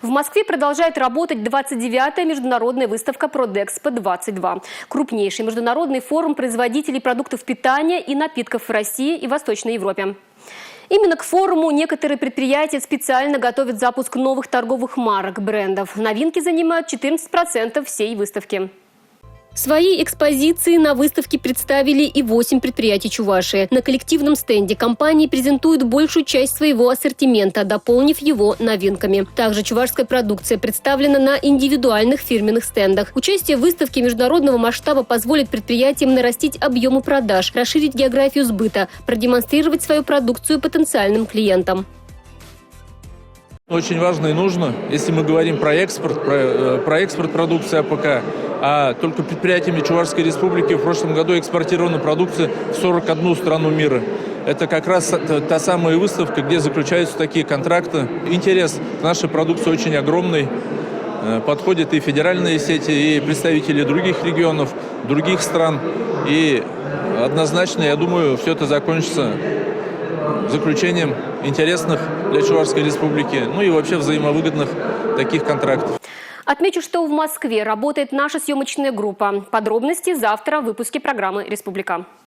В Москве продолжает работать 29-я международная выставка «Продэкспо-22». Крупнейший международный форум производителей продуктов питания и напитков в России и Восточной Европе. Именно к форуму некоторые предприятия специально готовят запуск новых торговых марок, брендов. Новинки занимают 14% всей выставки. Свои экспозиции на выставке представили и 8 предприятий Чувашии. На коллективном стенде компании презентуют большую часть своего ассортимента, дополнив его новинками. Также чувашская продукция представлена на индивидуальных фирменных стендах. Участие в выставке международного масштаба позволит предприятиям нарастить объемы продаж, расширить географию сбыта, продемонстрировать свою продукцию потенциальным клиентам. Очень важно и нужно, если мы говорим про экспорт продукции АПК, а только предприятиями Чувашской Республики в прошлом году экспортирована продукция в 41 страну мира. Это как раз та самая выставка, где заключаются такие контракты. Интерес к нашей продукции очень огромный. Подходят и федеральные сети, и представители других регионов, других стран. И однозначно, я думаю, все это закончится заключением интересных для Чувашской Республики, ну и вообще взаимовыгодных таких контрактов. Отмечу, что в Москве работает наша съемочная группа. Подробности завтра в выпуске программы «Республика».